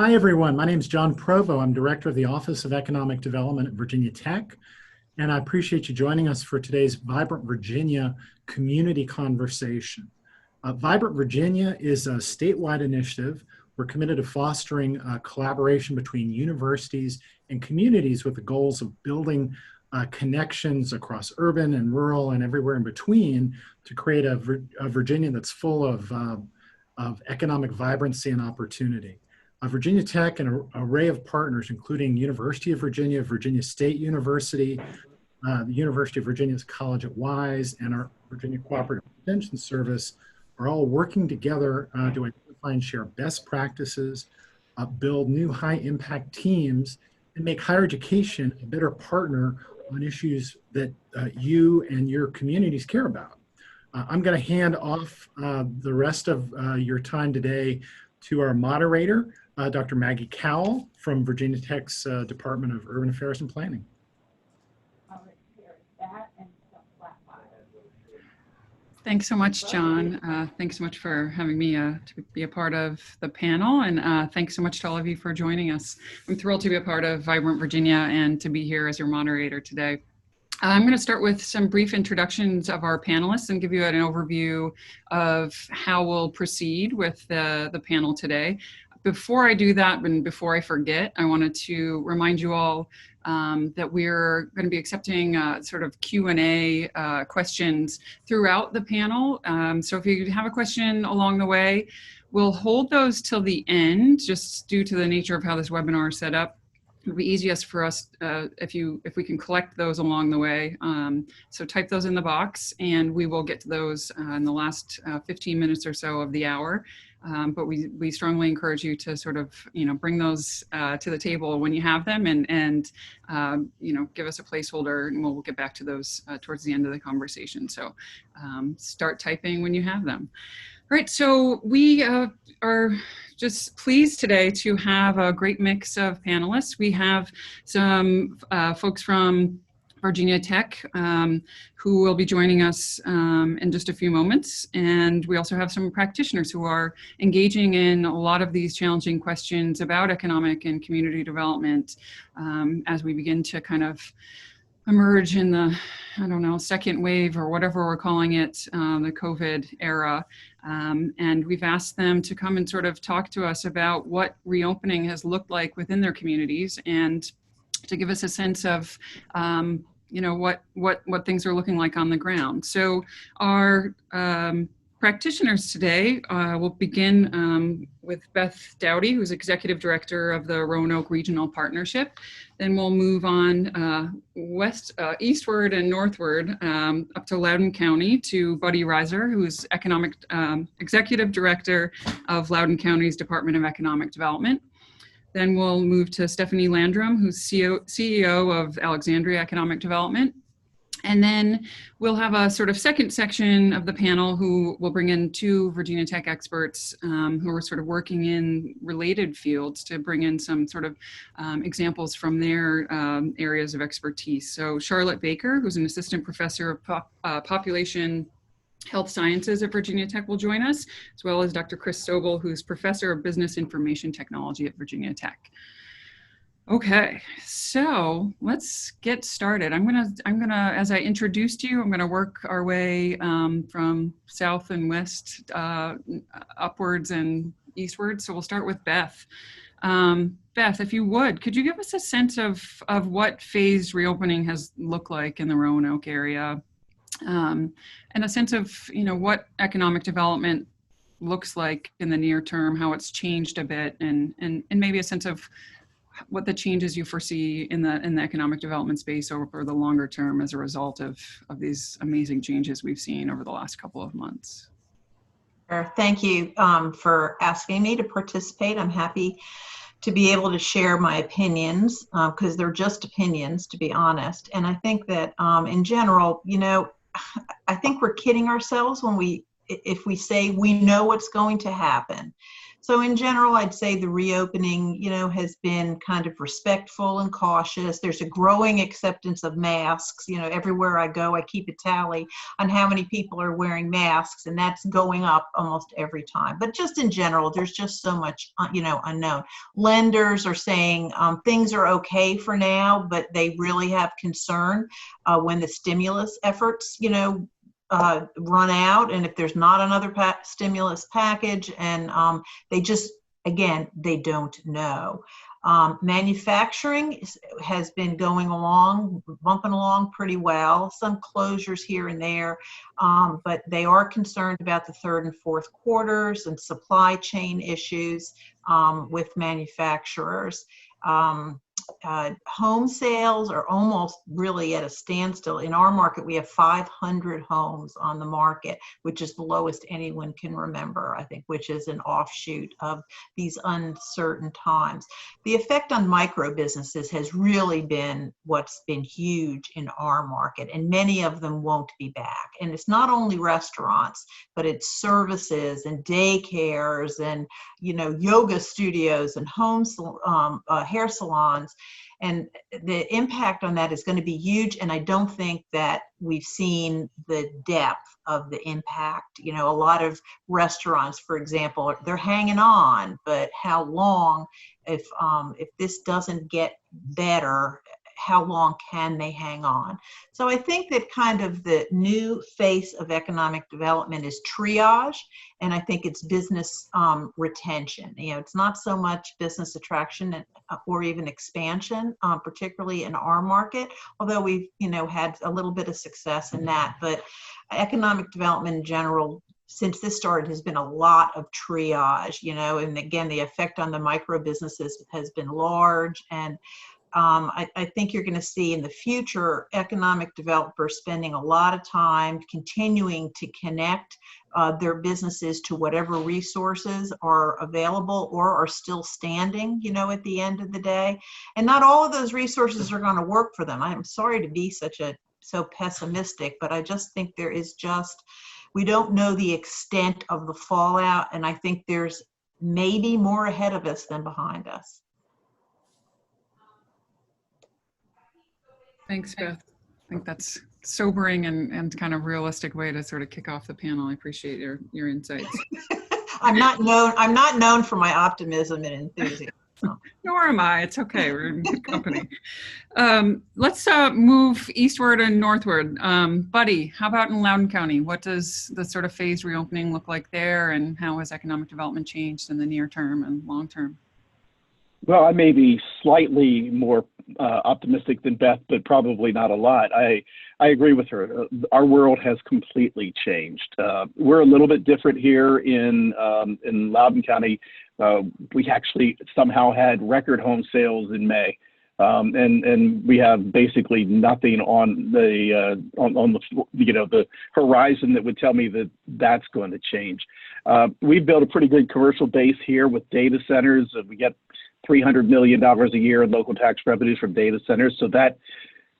Hi, everyone. My name is John Provo. I'm Director of the Office of Economic Development at Virginia Tech, and I appreciate you joining us for today's Vibrant Virginia community conversation. Vibrant Virginia is a statewide initiative. We're committed to fostering collaboration between universities and communities with the goals of building connections across urban and rural and everywhere in between to create a Virginia that's full of economic vibrancy and opportunity. Virginia Tech and an array of partners, including University of Virginia, Virginia State University, the University of Virginia's College at Wise, and our Virginia Cooperative Extension Service are all working together to identify and share best practices, build new high-impact teams, and make higher education a better partner on issues that you and your communities care about. I'm going to hand off the rest of your time today to our moderator, Dr. Maggie Cowell from Virginia Tech's Department of Urban Affairs and Planning. Thanks so much, John. Thanks so much for having me to be a part of the panel, and thanks so much to all of you for joining us. I'm thrilled to be a part of Vibrant Virginia and to be here as your moderator today. I'm going to start with some brief introductions of our panelists and give you an overview of how we'll proceed with the panel today. Before I do that, and before I forget, I wanted to remind you all that we're going to be accepting sort of Q&A questions throughout the panel. So if you have a question along the way, we'll hold those till the end, just due to the nature of how this webinar is set up. It'll be easiest for us if we can collect those along the way. So type those in the box, and we will get to those in the last 15 minutes or so of the hour. But we strongly encourage you to sort of, bring those to the table when you have them, and give us a placeholder, and we'll get back to those towards the end of the conversation. So start typing when you have them. All right, so we are just pleased today to have a great mix of panelists. We have some folks from Virginia Tech who will be joining us in just a few moments. And we also have some practitioners who are engaging in a lot of these challenging questions about economic and community development as we begin to kind of emerge in the, second wave or whatever we're calling it, the COVID era. And we've asked them to come and sort of talk to us about what reopening has looked like within their communities, and to give us a sense of what things are looking like on the ground. So our practitioners today will begin with Beth Dowdy, who's Executive Director of the Roanoke Regional Partnership. Then we'll move on eastward and northward up to Loudoun County to Buddy Reiser, who's Executive Director of Loudoun County's Department of Economic Development. Then we'll move to Stephanie Landrum, who's CEO of Alexandria Economic Development. And then we'll have a sort of second section of the panel who will bring in two Virginia Tech experts who are sort of working in related fields to bring in some sort of examples from their areas of expertise. So Charlotte Baker, who's an assistant professor of population health sciences at Virginia Tech, will join us, as well as Dr. Chris Sobel, who's professor of business information technology at Virginia Tech. Okay, so let's get started. I'm gonna, as I introduced you, I'm gonna work our way from south and west upwards and eastward. So we'll start with Beth. Beth, if you would, could you give us a sense of what phased reopening has looked like in the Roanoke area, and a sense of what economic development looks like in the near term, how it's changed a bit, and maybe a sense of what the changes you foresee in the economic development space over the longer term as a result of these amazing changes we've seen over the last couple of months. Thank you for asking me to participate. I'm happy to be able to share my opinions because they're just opinions, to be honest. And I think that in general, I think we're kidding ourselves when we if we say we know what's going to happen. So in general, I'd say the reopening, has been kind of respectful and cautious. There's a growing acceptance of masks. Everywhere I go, I keep a tally on how many people are wearing masks, and that's going up almost every time. But just in general, there's just so much, unknown. Lenders are saying things are okay for now, but they really have concern when the stimulus efforts, run out, and if there's not another stimulus package, and they just, again, they don't know. Manufacturing has been bumping along pretty well. Some closures here and there, but they are concerned about the third and fourth quarters and supply chain issues with manufacturers. Home sales are almost really at a standstill. In our market, we have 500 homes on the market, which is the lowest anyone can remember, I think, which is an offshoot of these uncertain times. The effect on micro businesses has really been what's been huge in our market, and many of them won't be back. And it's not only restaurants, but it's services and daycares and, yoga studios and hair salons. And the impact on that is going to be huge. And I don't think that we've seen the depth of the impact. A lot of restaurants, for example, they're hanging on, but how long, if this doesn't get better, how long can they hang on? So I think that kind of the new face of economic development is triage, and I think it's business retention. It's not so much business attraction or even expansion, particularly in our market, although we've had a little bit of success in that. But economic development in general, since this started, has been a lot of triage, and again, the effect on the micro businesses has been large. And I think you're going to see in the future economic developers spending a lot of time continuing to connect their businesses to whatever resources are available or are still standing, at the end of the day. And not all of those resources are going to work for them. I'm sorry to be so pessimistic, but I just think we don't know the extent of the fallout, and I think there's maybe more ahead of us than behind us. Thanks, Beth. I think that's sobering and kind of realistic way to sort of kick off the panel. I appreciate your insights. I'm not known for my optimism and enthusiasm. So. Nor am I. It's okay. We're in good company. Let's move eastward and northward. Buddy, how about in Loudoun County? What does the sort of phased reopening look like there, and how has economic development changed in the near term and long term? Well, I may be slightly more optimistic than Beth, but probably not a lot. I agree with her. Our world has completely changed. We're a little bit different here in Loudoun County. We actually somehow had record home sales in May, and we have basically nothing on the the horizon that would tell me that that's going to change. We've built a pretty good commercial base here with data centers. We get $300 million a year in local tax revenues from data centers. So that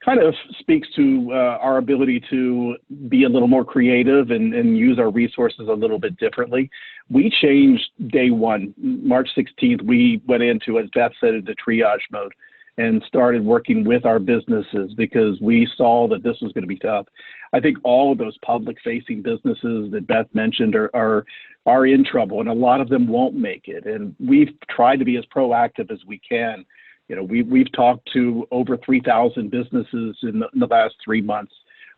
kind of speaks to our ability to be a little more creative and use our resources a little bit differently. We changed day one, March 16th, we went into, as Beth said, into triage mode and started working with our businesses because we saw that this was going to be tough. I think all of those public-facing businesses that Beth mentioned are in trouble, and a lot of them won't make it. And we've tried to be as proactive as we can. We've talked to over 3,000 businesses in the last 3 months.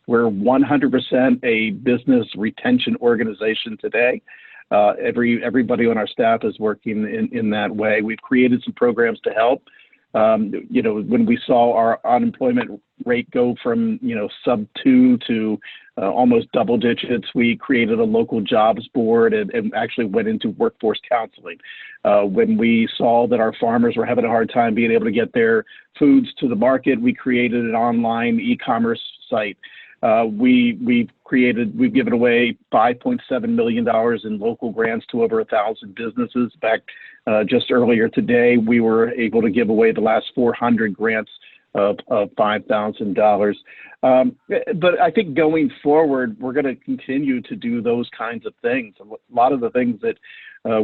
We're 100% a business retention organization today. Everybody on our staff is working in that way. We've created some programs to help. When we saw our unemployment rate go from, sub 2 to almost double digits, we created a local jobs board and actually went into workforce counseling. When we saw that our farmers were having a hard time being able to get their foods to the market, we created an online e-commerce site. We've given away $5.7 million in local grants to over 1,000 businesses. Back just earlier today, we were able to give away the last 400 grants of $5,000. But I think going forward, we're going to continue to do those kinds of things. A lot of the things that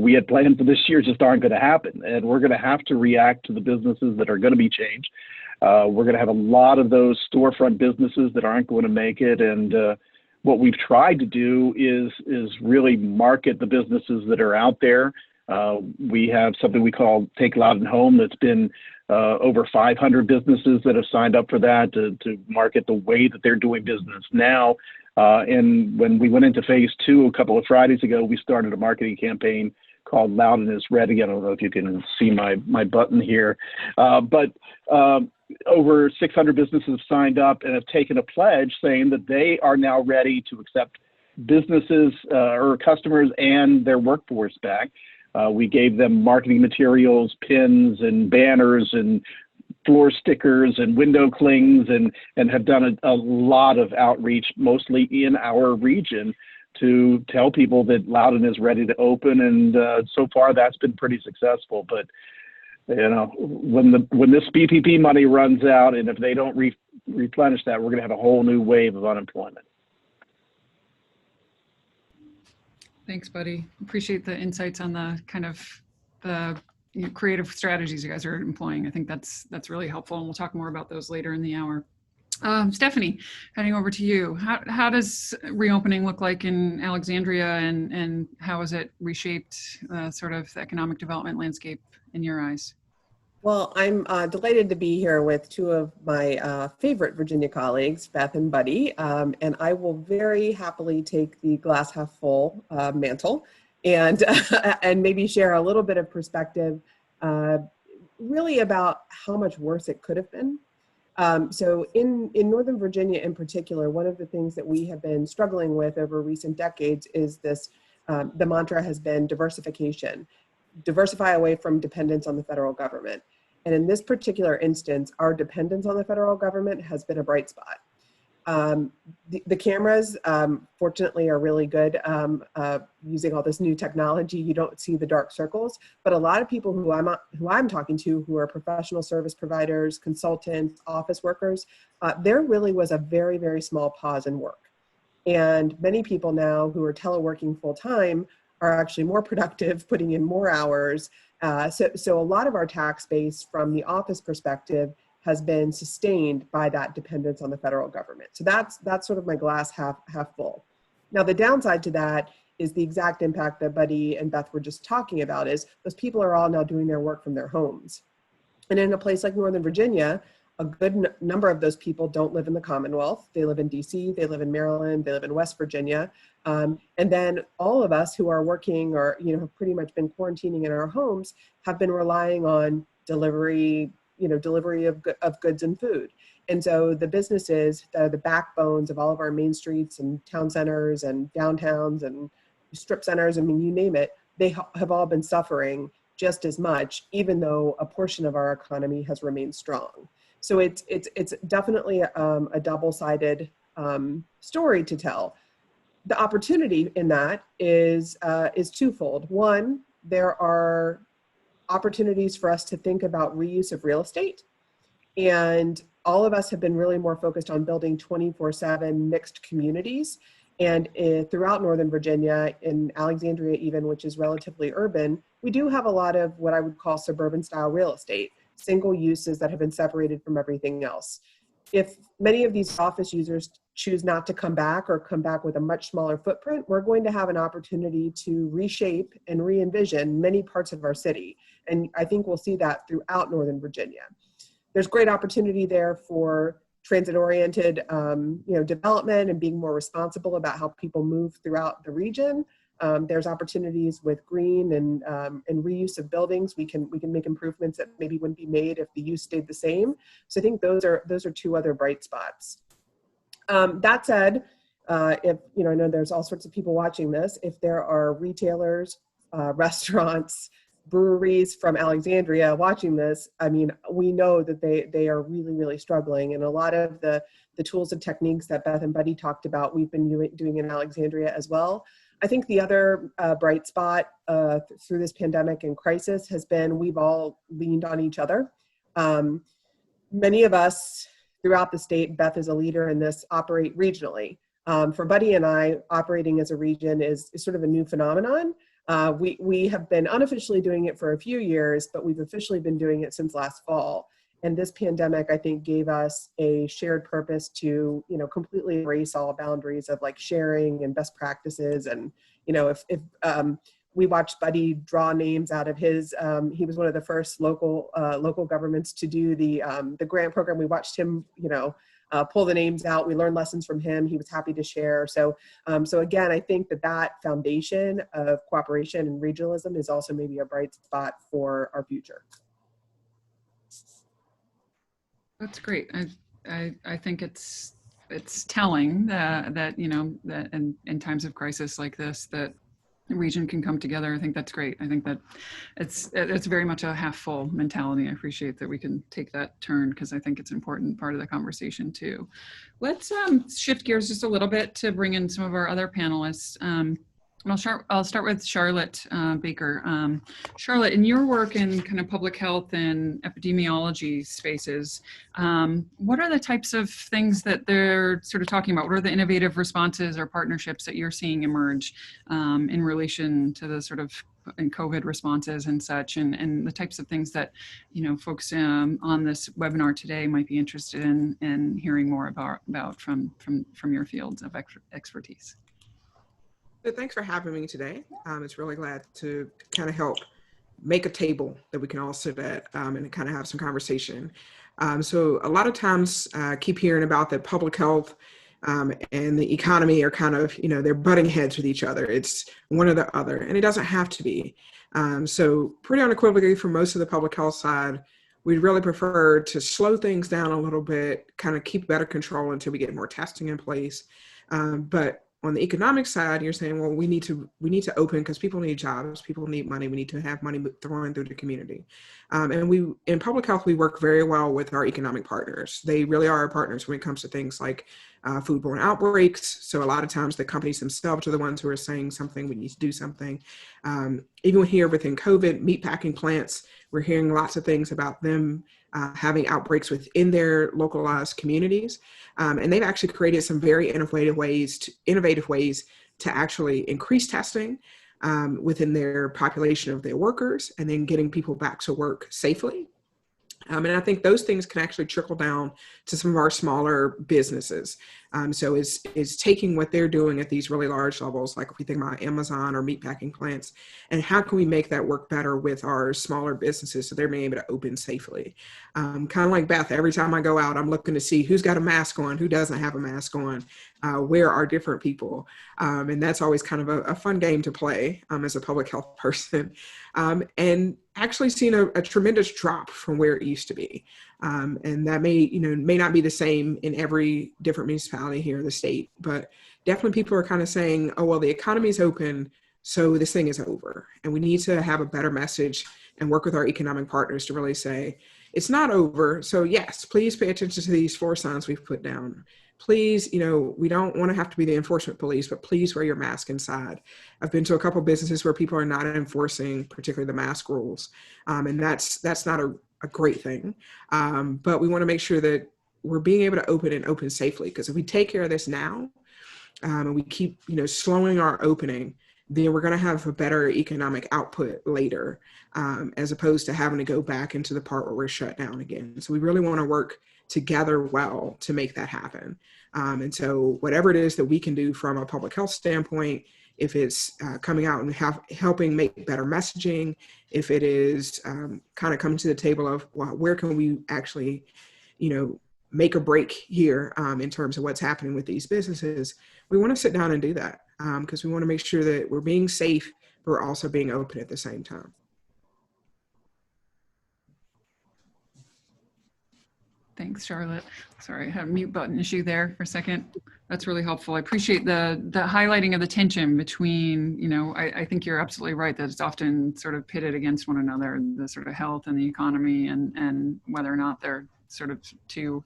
we had planned for this year just aren't going to happen. And we're going to have to react to the businesses that are going to be changed. We're going to have a lot of those storefront businesses that aren't going to make it. And what we've tried to do is really market the businesses that are out there. We have something we call Take Loudoun Home that's been over 500 businesses that have signed up for that to market the way that they're doing business now. And when we went into phase 2 a couple of Fridays ago, we started a marketing campaign called Loudoun is Ready. I don't know if you can see my button here, but over 600 businesses have signed up and have taken a pledge saying that they are now ready to accept businesses or customers and their workforce back. We gave them marketing materials, pins and banners and floor stickers and window clings, and have done a lot of outreach, mostly in our region, to tell people that Loudoun is ready to open. And so far that's been pretty successful. But you know, when this PPP money runs out, and if they don't replenish that, we're going to have a whole new wave of unemployment. Thanks, buddy. Appreciate the insights on the kind of the creative strategies you guys are employing. I think that's really helpful, and we'll talk more about those later in the hour. Stephanie, heading over to you. How does reopening look like in Alexandria, and how has it reshaped sort of the economic development landscape in your eyes? Well, I'm delighted to be here with two of my favorite Virginia colleagues, Beth and Buddy, and I will very happily take the glass half full mantle and maybe share a little bit of perspective really about how much worse it could have been. So in Northern Virginia in particular, one of the things that we have been struggling with over recent decades is this, the mantra has been diversification. Diversify away from dependence on the federal government. And in this particular instance, our dependence on the federal government has been a bright spot. The cameras, fortunately, are really good using all this new technology. You don't see the dark circles, but a lot of people who I'm talking to, who are professional service providers, consultants, office workers, there really was a very, very small pause in work. And many people now who are teleworking full time are actually more productive, putting in more hours. So a lot of our tax base from the office perspective has been sustained by that dependence on the federal government. So that's sort of my glass half full. Now the downside to that is the exact impact that Buddy and Beth were just talking about, is those people are all now doing their work from their homes. And in a place like Northern Virginia, a good number of those people don't live in the Commonwealth. They live in DC, they live in Maryland, they live in West Virginia. And then all of us who are working or, have pretty much been quarantining in our homes have been relying on delivery of goods and food. And so the businesses that are the backbones of all of our main streets and town centers and downtowns and strip centers, I mean, you name it, they have all been suffering just as much, even though a portion of our economy has remained strong. So it's definitely a double-sided story to tell. The opportunity in that is twofold. One, there are opportunities for us to think about reuse of real estate. And all of us have been really more focused on building 24/7 mixed communities. And throughout Northern Virginia, in Alexandria even, which is relatively urban, we do have a lot of what I would call suburban style real estate, single uses that have been separated from everything else. If many of these office users choose not to come back or come back with a much smaller footprint, we're going to have an opportunity to reshape and re-envision many parts of our city. And I think we'll see that throughout Northern Virginia. There's great opportunity there for transit-oriented development and being more responsible about how people move throughout the region. There's opportunities with green and reuse of buildings. We can make improvements that maybe wouldn't be made if the use stayed the same. So I think those are two other bright spots. That said, if I know there's all sorts of people watching this. If there are retailers, restaurants, breweries from Alexandria watching this, I mean, we know that they are really, really struggling. And a lot of the tools and techniques that Beth and Buddy talked about, we've been doing in Alexandria as well. I think the other bright spot through this pandemic and crisis has been we've all leaned on each other. many of us throughout the state, Beth is a leader in this, operate regionally. For Buddy and I, operating as a region is sort of a new phenomenon. We have been unofficially doing it for a few years, but we've officially been doing it since last fall. And this pandemic, I think, gave us a shared purpose to, completely erase all boundaries of like sharing and best practices. And, if we watched Buddy draw names out of his, he was one of the first local governments to do the grant program. We watched him, pull the names out. We learned lessons from him. He was happy to share. So again, I think that foundation of cooperation and regionalism is also maybe a bright spot for our future. That's great. I think it's telling that that in times of crisis like this, that the region can come together. I think that's great. I think that it's very much a half full mentality. I appreciate that we can take that turn, because I think it's an important part of the conversation too. Let's shift gears just a little bit to bring in some of our other panelists. And I'll start with Charlotte Baker. Charlotte, in your work in kind of public health and epidemiology spaces, what are the types of things that they're sort of talking about? What are the innovative responses or partnerships that you're seeing emerge in relation to the sort of COVID responses and such, and the types of things that folks on this webinar today might be interested in hearing more about from your fields of expertise? So thanks for having me today. It's really glad to kind of help make a table that we can all sit at and kind of have some conversation. So a lot of times I keep hearing about that public health and the economy are kind of, they're butting heads with each other. It's one or the other, and it doesn't have to be. So pretty unequivocally for most of the public health side, we'd really prefer to slow things down a little bit, kind of keep better control until we get more testing in place. But on the economic side, you're saying, well, we need to open because people need jobs, people need money, we need to have money flowing through the community. And in public health, we work very well with our economic partners. They really are our partners when it comes to things like foodborne outbreaks. So a lot of times the companies themselves are the ones who are saying something, we need to do something. Even here within COVID, meatpacking plants, we're hearing lots of things about them having outbreaks within their localized communities. And they've actually created some very innovative ways to actually increase testing within their population of their workers, and then getting people back to work safely. And I think those things can actually trickle down to some of our smaller businesses. So is taking what they're doing at these really large levels, like if we think about Amazon or meatpacking plants, and how can we make that work better with our smaller businesses so they're being able to open safely. Kind of like Beth, every time I go out, I'm looking to see who's got a mask on, who doesn't have a mask on, where are different people. And that's always kind of a fun game to play as a public health person. And actually seen a tremendous drop from where it used to be. And that may not be the same in every different municipality here in the state, but definitely people are kind of saying, oh, well, the economy's open, so this thing is over. And we need to have a better message and work with our economic partners to really say, it's not over. So yes, please pay attention to these 4 signs we've put down. Please, we don't want to have to be the enforcement police, but please wear your mask inside. I've been to a couple of businesses where people are not enforcing, particularly the mask rules. And that's not a great thing. But we want to make sure that we're being able to open safely. Because if we take care of this now, and we keep, slowing our opening, then we're going to have a better economic output later, as opposed to having to go back into the part where we're shut down again. So we really want to work together well to make that happen. And so whatever it is that we can do from a public health standpoint, if it's coming out and helping make better messaging, if it is kind of coming to the table of, well, where can we actually, make a break here in terms of what's happening with these businesses, we want to sit down and do that because we want to make sure that we're being safe, but we're also being open at the same time. Thanks, Charlotte. Sorry, I had a mute button issue there for a second. That's really helpful. I appreciate the highlighting of the tension between, I think you're absolutely right that it's often sort of pitted against one another, the sort of health and the economy, and whether or not they're sort of two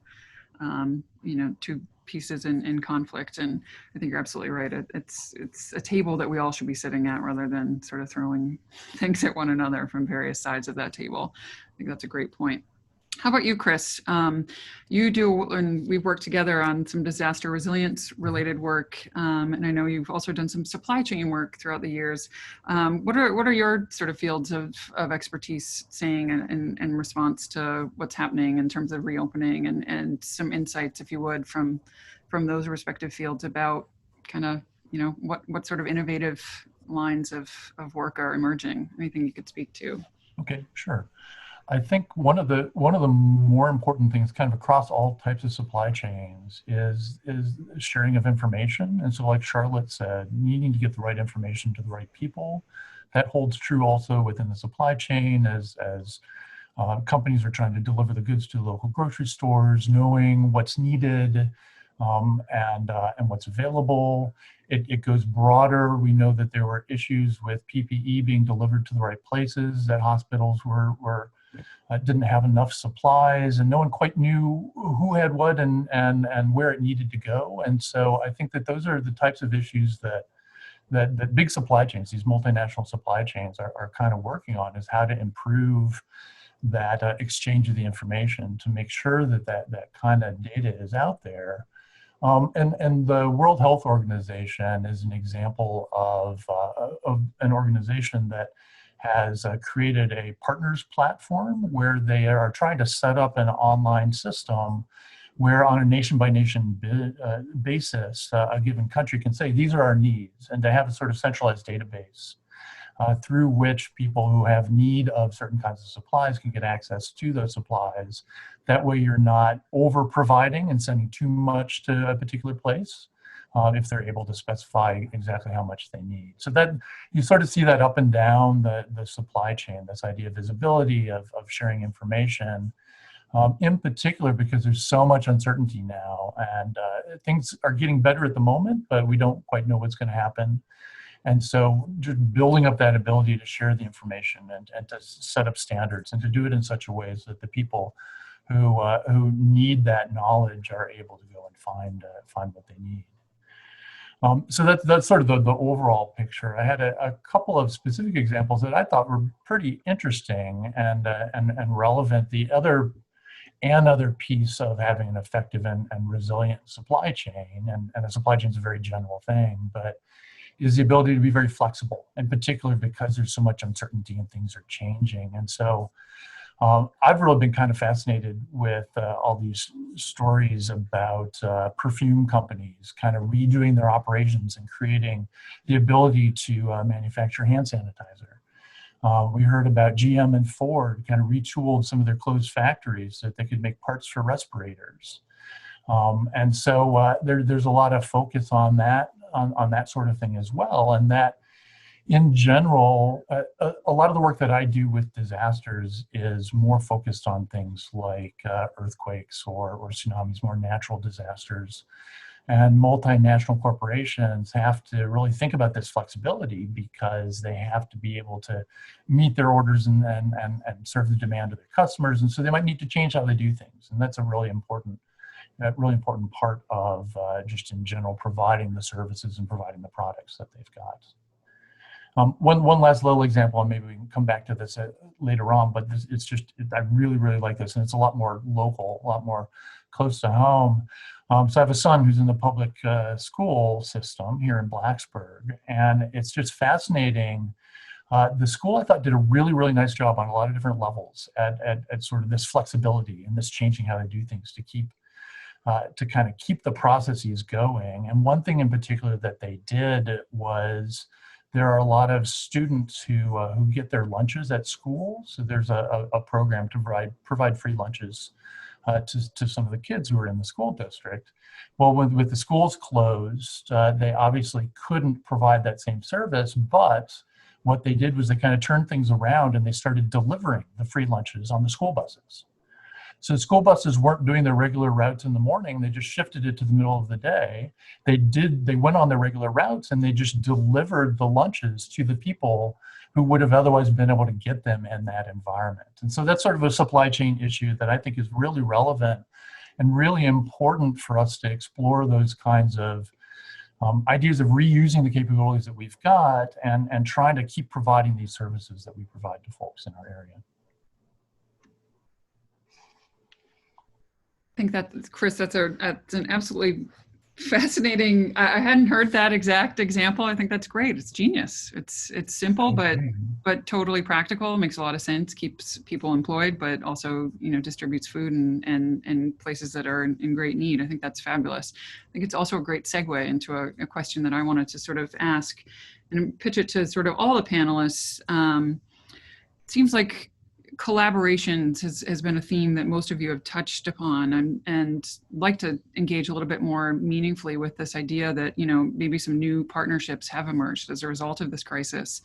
pieces in conflict. And I think you're absolutely right. It's a table that we all should be sitting at rather than sort of throwing things at one another from various sides of that table. I think that's a great point. How about you, Chris? You do, and we've worked together on some disaster resilience related work, and I know you've also done some supply chain work throughout the years. What are your sort of fields of expertise saying in response to what's happening in terms of reopening, and some insights, if you would, from those respective fields about kind of, you know, what sort of innovative lines of work are emerging? Anything you could speak to? Okay, sure. I think one of the more important things, kind of across all types of supply chains, is sharing of information. And so, like Charlotte said, needing to get the right information to the right people. That holds true also within the supply chain as companies are trying to deliver the goods to local grocery stores, knowing what's needed and what's available. It goes broader. We know that there were issues with PPE being delivered to the right places, that hospitals didn't have enough supplies, and no one quite knew who had what and where it needed to go. And so I think that those are the types of issues that big supply chains, these multinational supply chains, are kind of working on, is how to improve that exchange of the information to make sure that kind of data is out there. And the World Health Organization is an example of an organization that has created a partners platform where they are trying to set up an online system where, on a nation-by-nation basis, a given country can say, these are our needs, and to have a sort of centralized database through which people who have need of certain kinds of supplies can get access to those supplies. That way you're not over-providing and sending too much to a particular place, if they're able to specify exactly how much they need. So that you sort of see that up and down the supply chain, this idea of visibility, of sharing information, in particular because there's so much uncertainty now, and things are getting better at the moment, but we don't quite know what's going to happen. And so just building up that ability to share the information and to set up standards and to do it in such a way so that the people who need that knowledge are able to go and find what they need. So that's sort of the overall picture. I had a couple of specific examples that I thought were pretty interesting and relevant. The other piece of having an effective and resilient supply chain, and a supply chain is a very general thing, but is the ability to be very flexible, in particular because there's so much uncertainty and things are changing. And so I've really been kind of fascinated with all these stories about perfume companies kind of redoing their operations and creating the ability to manufacture hand sanitizer. We heard about GM and Ford kind of retooled some of their closed factories so that they could make parts for respirators. And so there's a lot of focus on that, on that sort of thing as well. And that, in general, a lot of the work that I do with disasters is more focused on things like earthquakes or tsunamis, more natural disasters. And multinational corporations have to really think about this flexibility because they have to be able to meet their orders and serve the demand of their customers. And so they might need to change how they do things. And that's a really important part of just in general providing the services and providing the products that they've got. One last little example, and maybe we can come back to this later on, but I really, really like this, and it's a lot more local, a lot more close to home. So I have a son who's in the public school system here in Blacksburg, and it's just fascinating. The school, I thought, did a really, really nice job on a lot of different levels at sort of this flexibility and this changing how they do things to kind of keep the processes going. And one thing in particular that they did was, there are a lot of students who get their lunches at school. So there's a program to provide free lunches to some of the kids who are in the school district. Well, with the schools closed, they obviously couldn't provide that same service, but what they did was they kind of turned things around and they started delivering the free lunches on the school buses. So school buses weren't doing their regular routes in the morning. They just shifted it to the middle of the day. They went on their regular routes and they just delivered the lunches to the people who would have otherwise been able to get them in that environment. And so that's sort of a supply chain issue that I think is really relevant and really important for us to explore those kinds of ideas of reusing the capabilities that we've got and trying to keep providing these services that we provide to folks in our area. think that, Chris, that's an absolutely fascinating. I hadn't heard that exact example. I think that's great. It's genius. It's simple, but totally practical. Makes a lot of sense. Keeps people employed, but also, you know, distributes food and places that are in great need. I think that's fabulous. I think it's also a great segue into a question that I wanted to sort of ask and pitch it to sort of all the panelists. It seems like collaborations has been a theme that most of you have touched upon, and like to engage a little bit more meaningfully with this idea that, you know, maybe some new partnerships have emerged as a result of this crisis.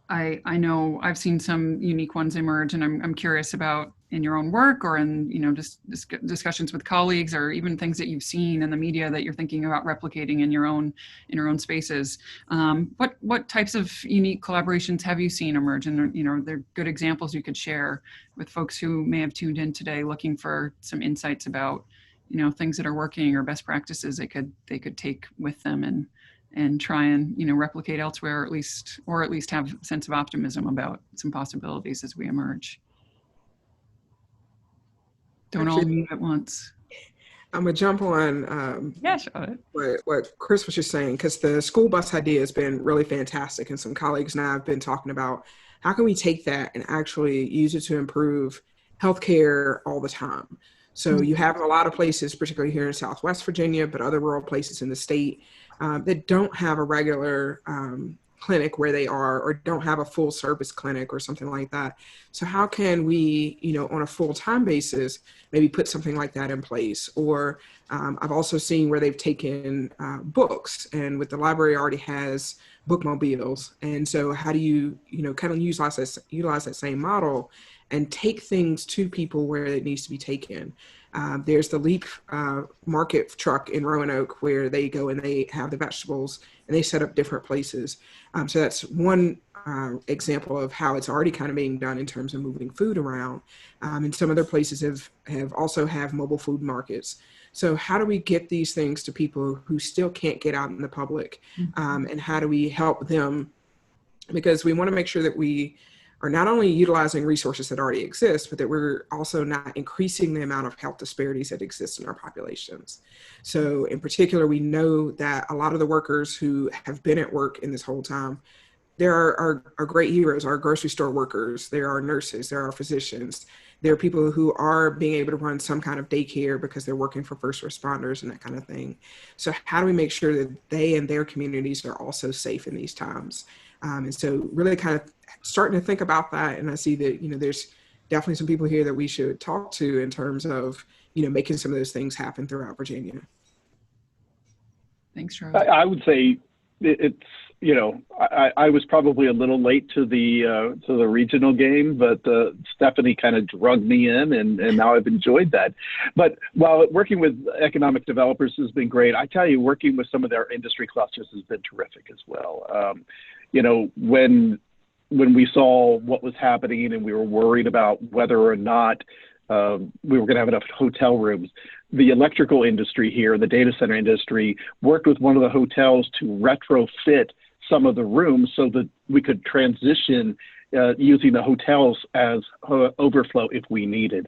I know I've seen some unique ones emerge, and I'm curious about in your own work or in, you know, just discussions with colleagues, or even things that you've seen in the media that you're thinking about replicating in your own spaces. What types of unique collaborations have you seen emerge? And, you know, they're good examples you could share with folks who may have tuned in today looking for some insights about, you know, things that are working or best practices they could take with them and try and, you know, replicate elsewhere, or at least have a sense of optimism about some possibilities as we emerge. Don't all move at once. I'm gonna jump on what Chris was just saying, because the school bus idea has been really fantastic, and some colleagues and I have been talking about how can we take that and actually use it to improve healthcare all the time. So you have a lot of places, particularly here in Southwest Virginia, but other rural places in the state that don't have a regular clinic where they are, or don't have a full service clinic or something like that. So how can we, you know, on a full-time basis, maybe put something like that in place? Or I've also seen where they've taken books, and with the library already has bookmobiles. And so how do you, you know, kind of utilize that same model and take things to people where it needs to be taken? There's the Leap market truck in Roanoke where they go and they have the vegetables and they set up different places. So that's one example of how it's already kind of being done in terms of moving food around. And some other places have also have mobile food markets. So how do we get these things to people who still can't get out in the public? And how do we help them? Because we want to make sure that we are not only utilizing resources that already exist, but that we're also not increasing the amount of health disparities that exist in our populations. So in particular, we know that a lot of the workers who have been at work in this whole time, there are great heroes, our grocery store workers, there are nurses, there are physicians, there are people who are being able to run some kind of daycare because they're working for first responders and that kind of thing. So how do we make sure that they and their communities are also safe in these times? And so really kind of starting to think about that. And I see that, you know, there's definitely some people here that we should talk to in terms of, you know, making some of those things happen throughout Virginia. Thanks, Charles. I would say it's, you know, I was probably a little late to the regional game, but Stephanie kind of drugged me in, and now I've enjoyed that. But while working with economic developers has been great, I tell you, working with some of their industry clusters has been terrific as well. You know, when we saw what was happening and we were worried about whether or not we were going to have enough hotel rooms, the electrical industry here, the data center industry, worked with one of the hotels to retrofit some of the rooms so that we could transition using the hotels as overflow if we needed.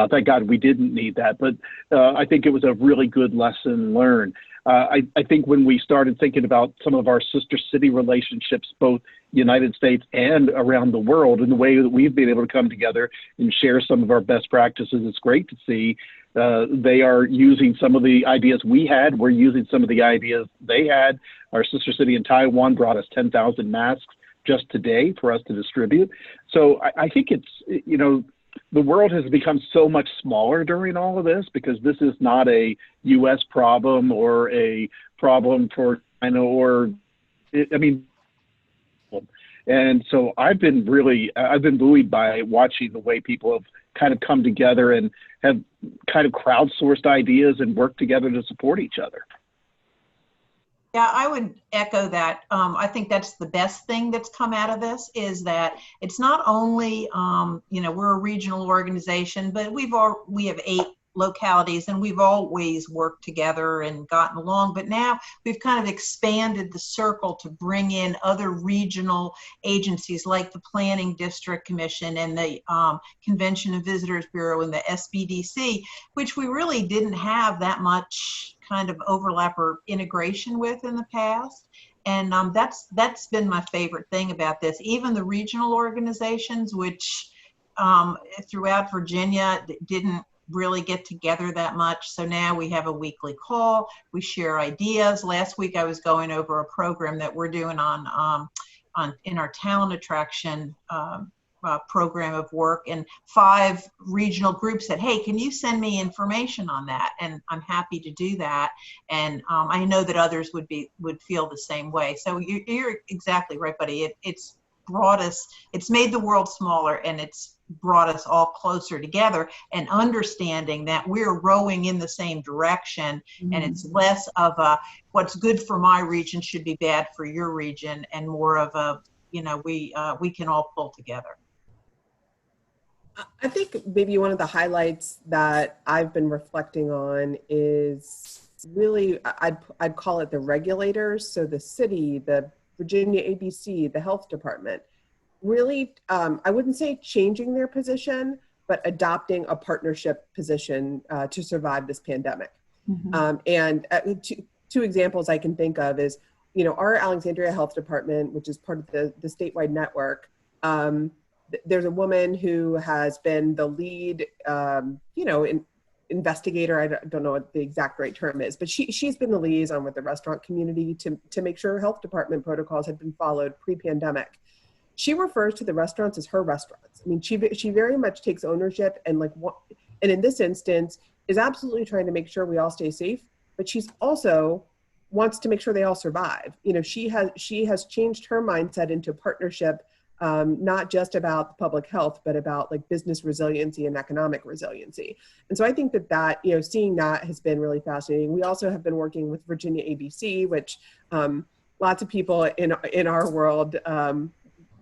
Thank God we didn't need that, but I think it was a really good lesson learned. I think when we started thinking about some of our sister city relationships, both United States and around the world, and the way that we've been able to come together and share some of our best practices, it's great to see they are using some of the ideas we had. We're using some of the ideas they had. Our sister city in Taiwan brought us 10,000 masks just today for us to distribute. So I think it's, you know, the world has become so much smaller during all of this, because this is not a U.S. problem or a problem for China or, I mean, and so I've been buoyed by watching the way people have kind of come together and have kind of crowdsourced ideas and worked together to support each other. Yeah, I would echo that. I think that's the best thing that's come out of this, is that it's not only, you know, we're a regional organization, but we have 8 localities, and we've always worked together and gotten along, but now we've kind of expanded the circle to bring in other regional agencies like the Planning District Commission and the Convention and Visitors Bureau and the SBDC, which we really didn't have that much kind of overlap or integration with in the past. And that's been my favorite thing about this. Even the regional organizations, which throughout Virginia didn't really get together that much. So now we have a weekly call, we share ideas. Last week I was going over a program that we're doing in our talent attraction program of work, and 5 regional groups said, hey, can you send me information on that? And I'm happy to do that. And I know that others would feel the same way. So you're exactly right, buddy. It's brought us, it's made the world smaller, and it's brought us all closer together, and understanding that we're rowing in the same direction. Mm-hmm. And it's less of a what's good for my region should be bad for your region, and more of a, we can all pull together. I think maybe one of the highlights that I've been reflecting on is really, I'd call it the regulators. So the city, the Virginia ABC, the health department, really, I wouldn't say changing their position, but adopting a partnership position to survive this pandemic. Mm-hmm. And two examples I can think of is, our Alexandria Health Department, which is part of the statewide network, there's a woman who has been the lead, investigator. I don't know what the exact right term is, but she's been the liaison with the restaurant community to make sure health department protocols had been followed pre-pandemic. She refers to the restaurants as her restaurants. I mean, she very much takes ownership and and in this instance is absolutely trying to make sure we all stay safe, but she's also wants to make sure they all survive. She has changed her mindset into partnership, not just about public health, but about business resiliency and economic resiliency. And so I think that seeing that has been really fascinating. We also have been working with Virginia ABC, which lots of people in our world,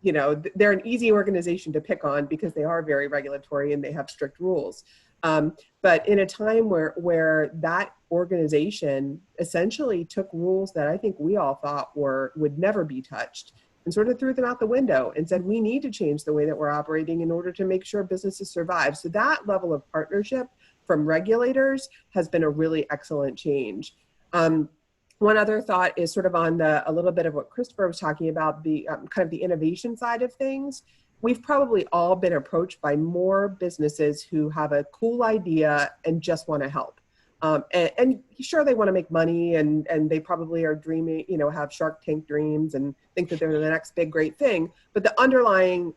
they're an easy organization to pick on because they are very regulatory and they have strict rules. But in a time where that organization essentially took rules that I think we all thought would never be touched and sort of threw them out the window and said, we need to change the way that we're operating in order to make sure businesses survive. So that level of partnership from regulators has been a really excellent change. One other thought is sort of on a little bit of what Christopher was talking about, the kind of the innovation side of things. We've probably all been approached by more businesses who have a cool idea and just want to help. And sure, they want to make money and they probably are dreaming, have Shark Tank dreams and think that they're the next big, great thing. But the underlying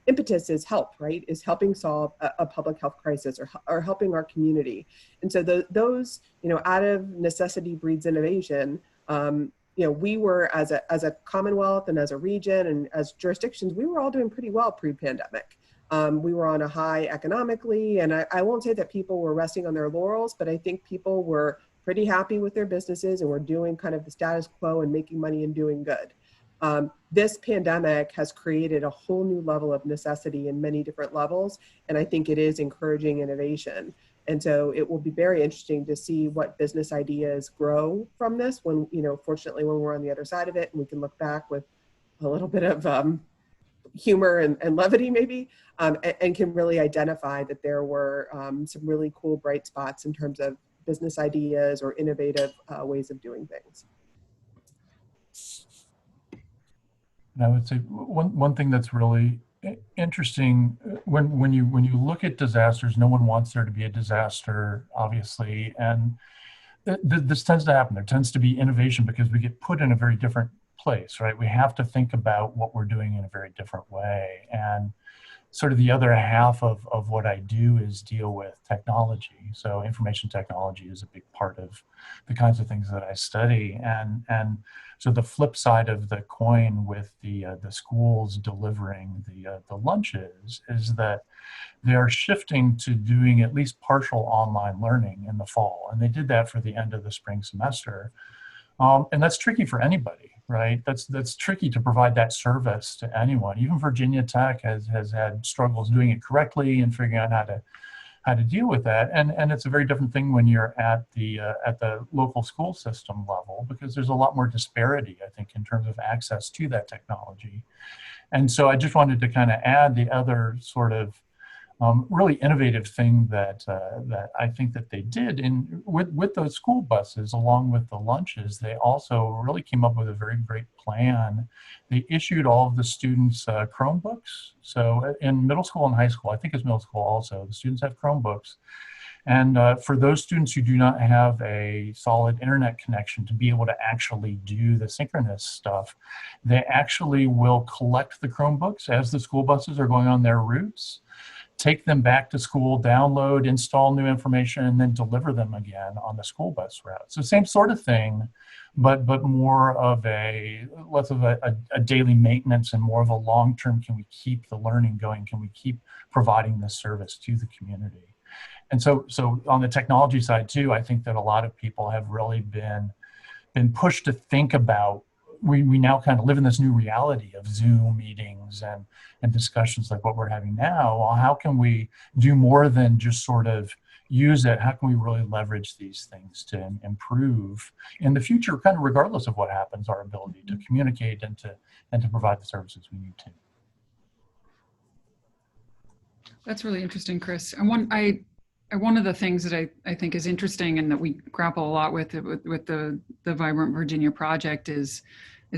impetus is help, right? Is helping solve a public health crisis or helping our community. And so those, out of necessity breeds innovation. We were as a Commonwealth and as a region and as jurisdictions, we were all doing pretty well pre-pandemic. We were on a high economically, and I won't say that people were resting on their laurels, but I think people were pretty happy with their businesses and were doing kind of the status quo and making money and doing good. This pandemic has created a whole new level of necessity in many different levels, and I think it is encouraging innovation. And so it will be very interesting to see what business ideas grow from this when, fortunately, when we're on the other side of it and we can look back with a little bit of humor and levity maybe, and can really identify that there were some really cool bright spots in terms of business ideas or innovative ways of doing things. And I would say one thing that's really interesting when you look at disasters, no one wants there to be a disaster, obviously, and this tends to happen. There tends to be innovation because we get put in a very different place, right? We have to think about what we're doing in a very different way. And sort of the other half of what I do is deal with technology. So information technology is a big part of the kinds of things that I study. And so the flip side of the coin with the schools delivering the lunches is that they are shifting to doing at least partial online learning in the fall. And they did that for the end of the spring semester. And that's tricky for anybody, right? That's tricky to provide that service to anyone. Even Virginia Tech has had struggles doing it correctly and figuring out how to deal with that. And it's a very different thing when you're at the local school system level, because there's a lot more disparity, I think, in terms of access to that technology. And so I just wanted to kind of add the other sort of really innovative thing that I think that they did with those school buses, along with the lunches. They also really came up with a very great plan. They issued all of the students Chromebooks. So in middle school and high school, I think it's middle school also, the students have Chromebooks. And for those students who do not have a solid internet connection to be able to actually do the synchronous stuff, they actually will collect the Chromebooks as the school buses are going on their routes, take them back to school, download, install new information, and then deliver them again on the school bus route. So same sort of thing, but more of less of a daily maintenance and more of a long-term, can we keep the learning going? Can we keep providing this service to the community? And so on the technology side too, I think that a lot of people have really been pushed to think about, we now kind of live in this new reality of Zoom meetings and discussions like what we're having now. Well, how can we do more than just sort of use it? How can we really leverage these things to improve in the future, kind of regardless of what happens, our ability to communicate and to provide the services we need to? That's really interesting, Chris. One of the things that I think is interesting and that we grapple a lot with the Vibrant Virginia project is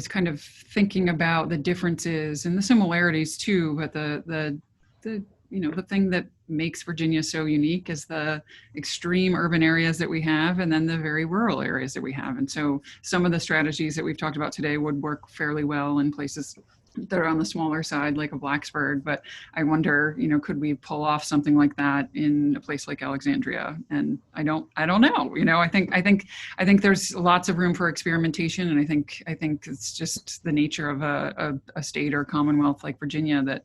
kind of thinking about the differences and the similarities too, but the thing that makes Virginia so unique is the extreme urban areas that we have and then the very rural areas that we have. And so some of the strategies that we've talked about today would work fairly well in places that are on the smaller side, like a Blacksburg, but I wonder, could we pull off something like that in a place like Alexandria? And I don't know. I think there's lots of room for experimentation, and I think it's just the nature of a state or Commonwealth like Virginia that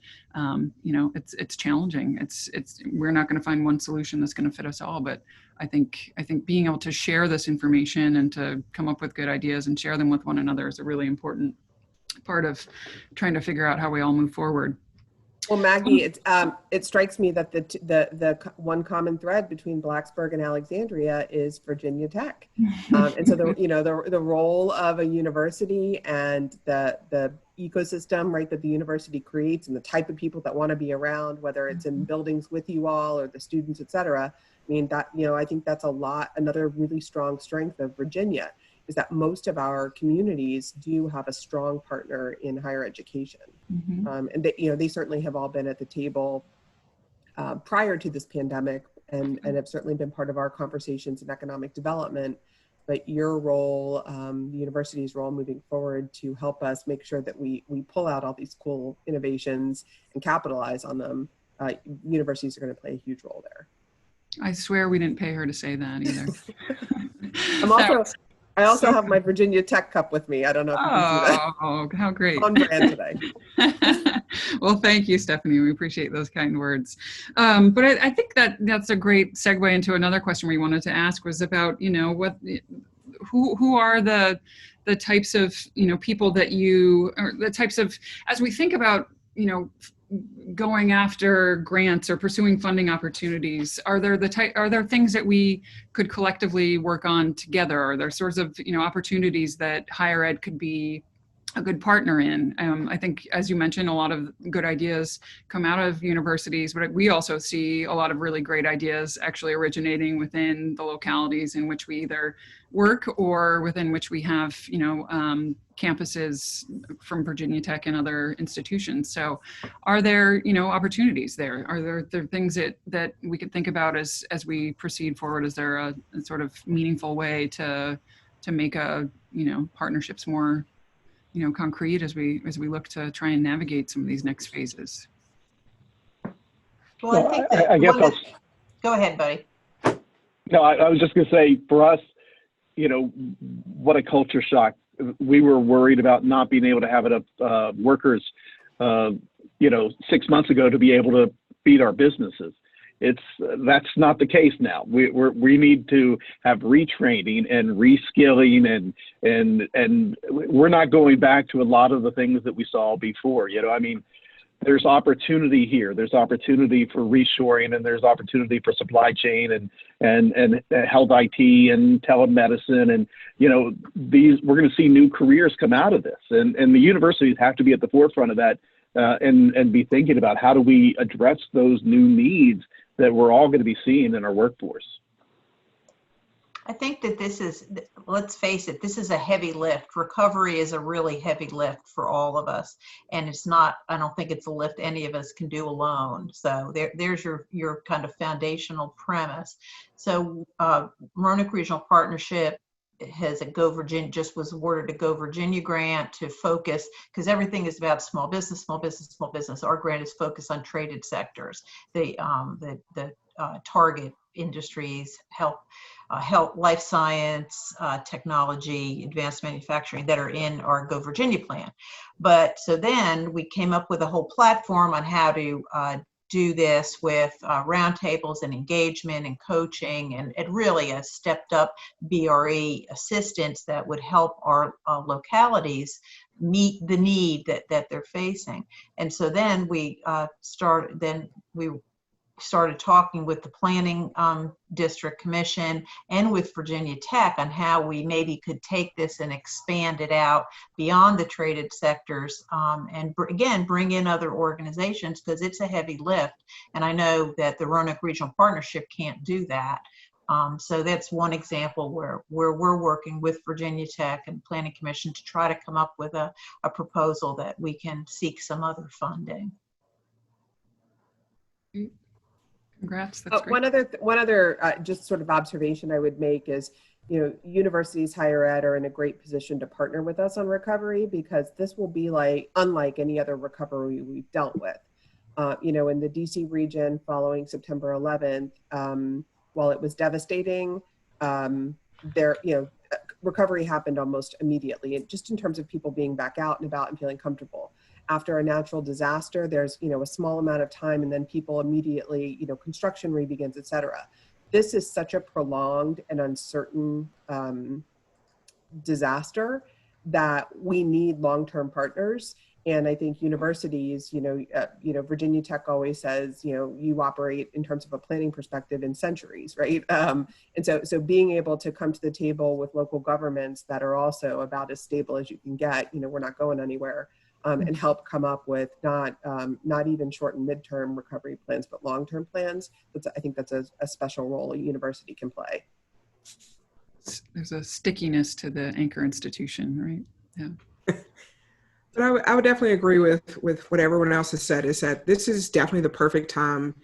it's challenging. We're not going to find one solution that's going to fit us all, but I think being able to share this information and to come up with good ideas and share them with one another is a really important part of trying to figure out how we all move forward. Well, Maggie, it strikes me that the one common thread between Blacksburg and Alexandria is Virginia Tech, and so the role of a university and the ecosystem, right, that the university creates, and the type of people that want to be around, whether it's in buildings with you all or the students, et cetera. I mean, that I think that's another really strong strength of Virginia, is that most of our communities do have a strong partner in higher education. Mm-hmm. And they certainly have all been at the table prior to this pandemic and have certainly been part of our conversations in economic development. But your role, the university's role moving forward to help us make sure that we pull out all these cool innovations and capitalize on them, universities are going to play a huge role there. I swear we didn't pay her to say that either. I also have my Virginia Tech cup with me. I don't know if you can see that. Oh, how great. On brand today. Well, thank you, Stephanie. We appreciate those kind words. But I think that's a great segue into another question we wanted to ask, was about, who are the types of, people that or the types of, as we think about, going after grants or pursuing funding opportunities, are there things that we could collectively work on together? Are there sorts of opportunities that higher ed could be a good partner in? I think, as you mentioned, a lot of good ideas come out of universities, but we also see a lot of really great ideas actually originating within the localities in which we either work or within which we have, campuses from Virginia Tech and other institutions. So are there, opportunities there? Are there things that we could think about as we proceed forward? Is there a sort of meaningful way to make partnerships more concrete as we look to try and navigate some of these next phases? Well, I think I guess go ahead, buddy. No, I was just going to say, for us, what a culture shock. We were worried about not being able to have enough workers, 6 months ago to be able to feed our businesses. That's not the case now. We need to have retraining and reskilling and we're not going back to a lot of the things that we saw before. there's opportunity here. There's opportunity for reshoring, and there's opportunity for supply chain and health IT and telemedicine, and we're going to see new careers come out of this, and the universities have to be at the forefront of that, and be thinking about how do we address those new needs that we're all going to be seeing in our workforce. I think that this is, let's face it, this is a heavy lift. Recovery is a really heavy lift for all of us. And it's not, I don't think it's a lift any of us can do alone. So there's your kind of foundational premise. So Roanoke Regional Partnership has a Go Virginia, just was awarded a Go Virginia grant to focus, because everything is about small business, small business, small business. Our grant is focused on traded sectors, the target industries, health, life science, technology, advanced manufacturing that are in our Go Virginia plan. But so then we came up with a whole platform on how to do this with roundtables and engagement and coaching, and really a stepped up BRE assistance that would help our localities meet the need that they're facing. And so then we started talking with the Planning District Commission and with Virginia Tech on how we maybe could take this and expand it out beyond the traded sectors, and again, bring in other organizations, because it's a heavy lift. And I know that the Roanoke Regional Partnership can't do that. So that's one example where we're working with Virginia Tech and Planning Commission to try to come up with a proposal that we can seek some other funding. Congrats. That's great. One other just sort of observation I would make is, universities, higher ed are in a great position to partner with us on recovery, because this will be unlike any other recovery we've dealt with. In the DC region following September 11th, while it was devastating, recovery happened almost immediately, and just in terms of people being back out and about and feeling comfortable. After a natural disaster, there's a small amount of time, and then people immediately, construction rebegins, et cetera. This is such a prolonged and uncertain disaster that we need long-term partners. And I think universities, Virginia Tech always says, you operate in terms of a planning perspective in centuries, right? And so being able to come to the table with local governments that are also about as stable as you can get, we're not going anywhere. And help come up with not even short and midterm recovery plans, but long-term plans. I think that's a special role a university can play. There's a stickiness to the anchor institution, right? Yeah. But I would definitely agree with what everyone else has said, is that this is definitely the perfect time.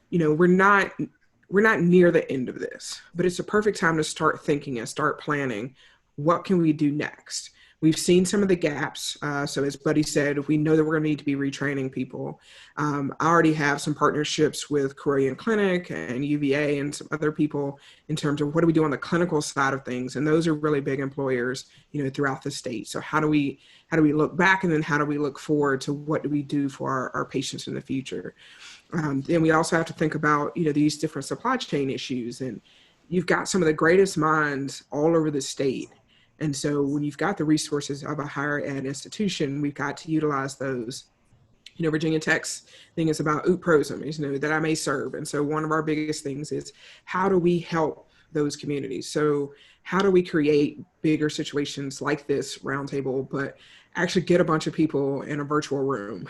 We're not near the end of this, but it's a perfect time to start thinking and start planning. What can we do next? We've seen some of the gaps. So as Buddy said, we know that we're going to need to be retraining people. I already have some partnerships with Carilion Clinic and UVA and some other people in terms of what do we do on the clinical side of things. And those are really big employers, throughout the state. So how do we look back, and then how do we look forward to what do we do for our patients in the future? Then we also have to think about, these different supply chain issues. And you've got some of the greatest minds all over the state. And so when you've got the resources of a higher ed institution, we've got to utilize those. Virginia Tech's thing is about UPROSM, that I may serve. And so one of our biggest things is, how do we help those communities? So how do we create bigger situations like this roundtable, but actually get a bunch of people in a virtual room?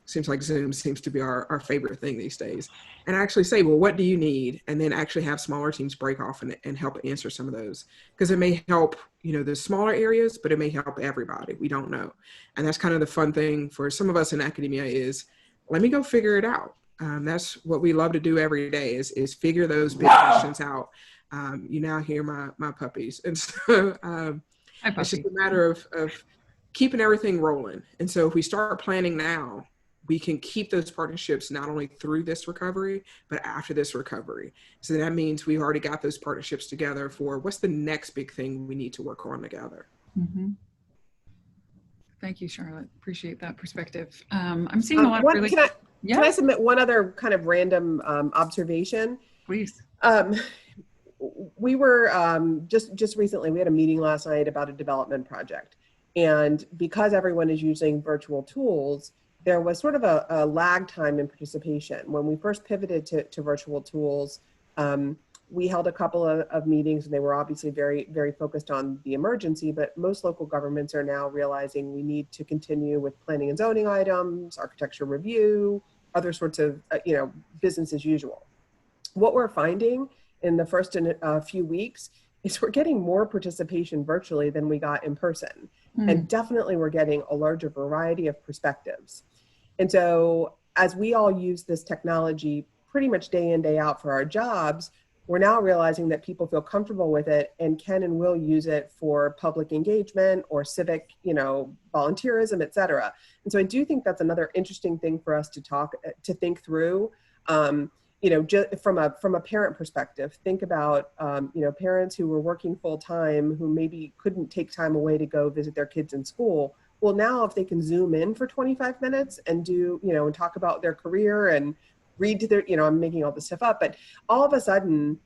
Seems like Zoom seems to be our favorite thing these days. And actually say, well, what do you need? And then actually have smaller teams break off and help answer some of those. Because it may help, the smaller areas, but it may help everybody. We don't know. And that's kind of the fun thing for some of us in academia is, let me go figure it out. That's what we love to do every day is figure those big questions out. You now hear my puppies. And so it's just a matter of keeping everything rolling. And so if we start planning now, we can keep those partnerships not only through this recovery, but after this recovery. So that means we've already got those partnerships together for what's the next big thing we need to work on together. Mm-hmm. Thank you, Charlotte. Appreciate that perspective. I'm seeing a lot of really... Can I submit one other kind of random observation? Please. We were just recently, we had a meeting last night about a development project. And because everyone is using virtual tools, there was sort of a lag time in participation. When we first pivoted to virtual tools, we held a couple of meetings, and they were obviously very, very focused on the emergency, but most local governments are now realizing we need to continue with planning and zoning items, architecture review, other sorts of, business as usual. What we're finding in the first few weeks is we're getting more participation virtually than we got in person. And definitely we're getting a larger variety of perspectives. And so as we all use this technology pretty much day in, day out for our jobs, we're now realizing that people feel comfortable with it and can and will use it for public engagement or civic, volunteerism, et cetera. And so I do think that's another interesting thing for us to think through. Just from a parent perspective, think about, parents who were working full time who maybe couldn't take time away to go visit their kids in school. Well, now if they can Zoom in for 25 minutes and do, and talk about their career and read to their, I'm making all this stuff up, but all of a sudden,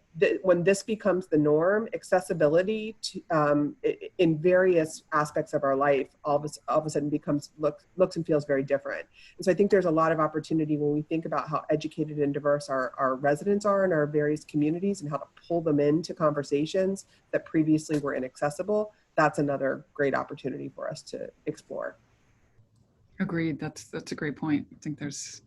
when this becomes the norm, accessibility to, in various aspects of our life, all of a sudden looks and feels very different. And so I think there's a lot of opportunity when we think about how educated and diverse our residents are in our various communities and how to pull them into conversations that previously were inaccessible. That's another great opportunity for us to explore. Agreed. That's a great point. I think there's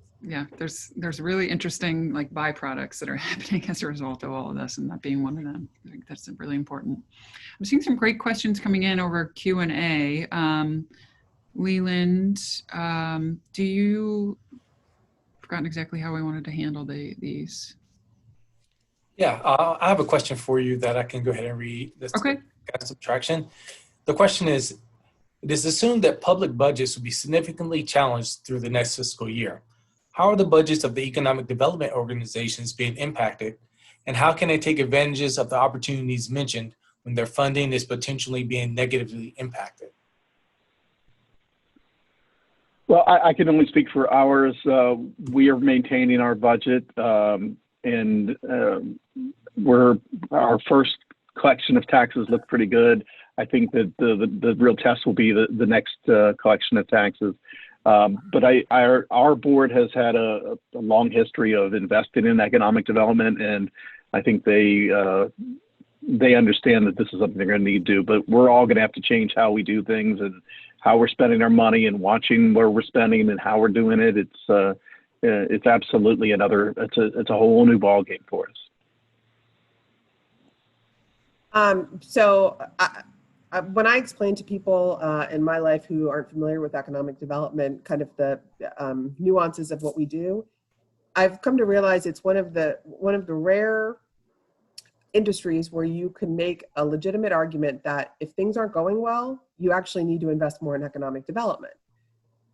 really interesting byproducts that are happening as a result of all of this, and that being one of them. I think that's really important. I'm seeing some great questions coming in over Q&A. Leland, forgotten exactly how we wanted to handle these. Yeah, I have a question for you that I can go ahead and read. Okay. Subtraction. The question is, it is assumed that public budgets will be significantly challenged through the next fiscal year. How are the budgets of the economic development organizations being impacted, and how can they take advantages of the opportunities mentioned when their funding is potentially being negatively impacted? Well, I can only speak for ours. We are maintaining our budget, and our first collection of taxes look pretty good. I think that the real test will be the next collection of taxes. But our board has had a long history of investing in economic development, and I think they understand that this is something they're going to need to do. But we're all going to have to change how we do things and how we're spending our money and watching where we're spending and how we're doing it. It's absolutely it's a whole new ballgame for us. When I explain to people in my life who aren't familiar with economic development, kind of the nuances of what we do, I've come to realize it's one of the rare industries where you can make a legitimate argument that if things aren't going well, you actually need to invest more in economic development.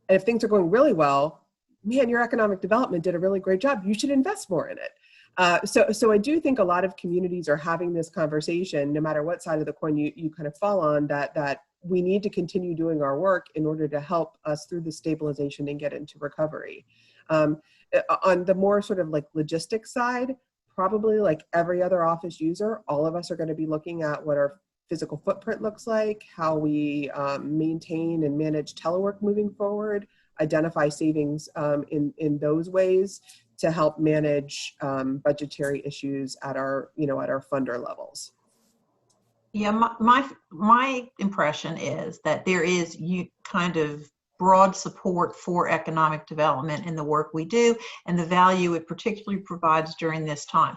And if things are going really well, man, your economic development did a really great job. You should invest more in it. So I do think a lot of communities are having this conversation, no matter what side of the coin you kind of fall on, that we need to continue doing our work in order to help us through the stabilization and get into recovery. On the more sort of logistics side, probably like every other office user, all of us are going to be looking at what our physical footprint looks like, how we maintain and manage telework moving forward, identify savings in those ways to help manage budgetary issues at our funder levels. Yeah, my impression is that there is kind of broad support for economic development in the work we do and the value it particularly provides during this time.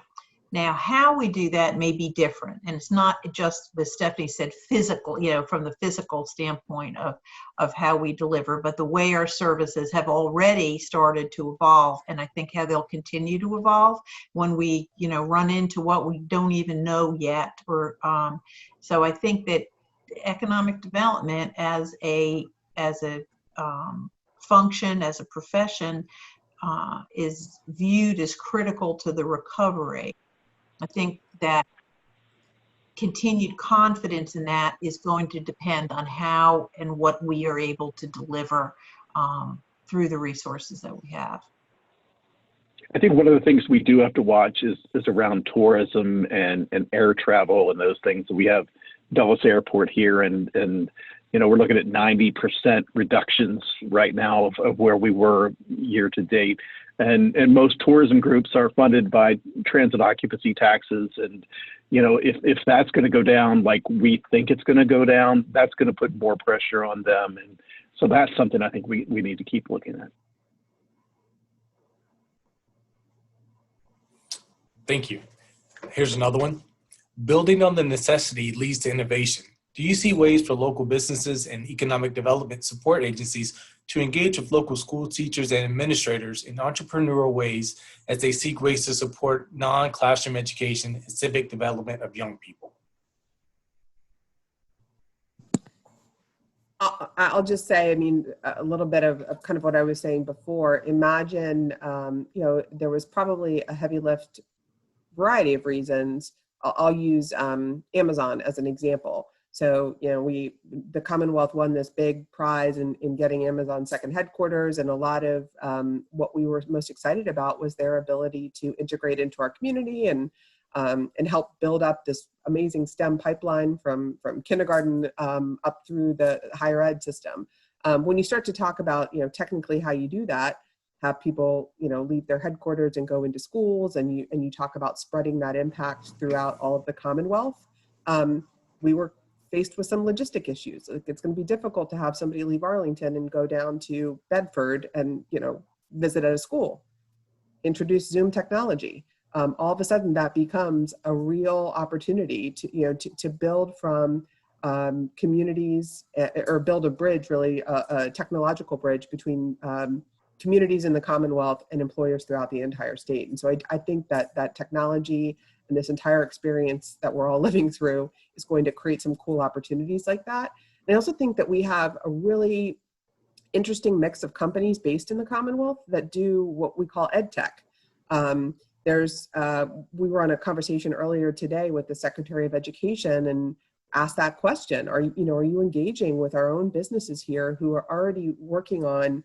Now, how we do that may be different, and it's not just, as Stephanie said, physical, from the physical standpoint of how we deliver, but the way our services have already started to evolve, and I think how they'll continue to evolve when we, run into what we don't even know yet. So I think that economic development as a function, as a profession, is viewed as critical to the recovery. I think that continued confidence in that is going to depend on how and what we are able to deliver through the resources that we have. I think one of the things we do have to watch is around tourism and air travel and those things. We have Dulles Airport here, and we're looking at 90% reductions right now of where we were year to date. And most tourism groups are funded by transit occupancy taxes. And, if that's going to go down like we think it's going to go down, that's going to put more pressure on them. And so that's something I think we need to keep looking at. Thank you. Here's another one. Building on the necessity leads to innovation. Do you see ways for local businesses and economic development support agencies to engage with local school teachers and administrators in entrepreneurial ways as they seek ways to support non-classroom education and civic development of young people? I'll just say, a little bit of kind of what I was saying before. Imagine, there was probably a heavy lift, variety of reasons. I'll use Amazon as an example. So, the Commonwealth won this big prize in getting Amazon's second headquarters, and a lot of what we were most excited about was their ability to integrate into our community and help build up this amazing STEM pipeline from kindergarten up through the higher ed system. When you start to talk about, technically how you do that, have people, leave their headquarters and go into schools, and you talk about spreading that impact throughout all of the Commonwealth. We were faced with some logistic issues. It's going to be difficult to have somebody leave Arlington and go down to Bedford and, visit at a school. Introduce Zoom technology. All of a sudden that becomes a real opportunity to build from communities, or build a bridge, really a technological bridge between communities in the Commonwealth and employers throughout the entire state. And so I think that technology and this entire experience that we're all living through is going to create some cool opportunities like that. And I also think that we have a really interesting mix of companies based in the Commonwealth that do what we call ed tech. We were on a conversation earlier today with the Secretary of Education and asked that question. Are you engaging with our own businesses here who are already working on,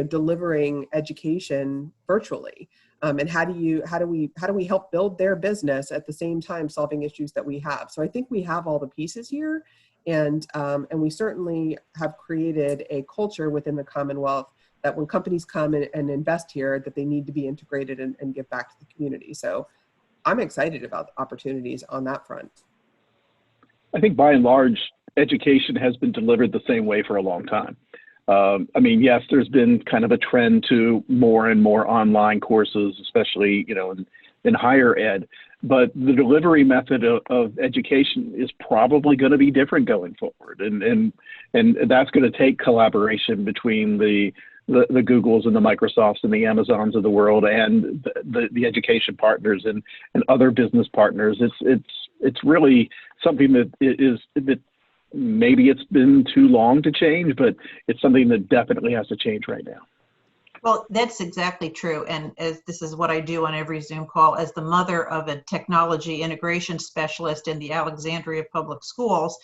delivering education virtually? And how do we help build their business at the same time solving issues that we have? So I think we have all the pieces here, and we certainly have created a culture within the Commonwealth that when companies come and invest here, that they need to be integrated and give back to the community. So I'm excited about the opportunities on that front. I think by and large, education has been delivered the same way for a long time. Yes, there's been kind of a trend to more and more online courses, especially, in higher ed, but the delivery method of education is probably going to be different going forward. And that's going to take collaboration between the Googles and the Microsofts and the Amazons of the world and the education partners and other business partners. It's really something that maybe it's been too long to change, but it's something that definitely has to change right now. Well, that's exactly true. And as this is what I do on every Zoom call, as the mother of a technology integration specialist in the Alexandria Public Schools,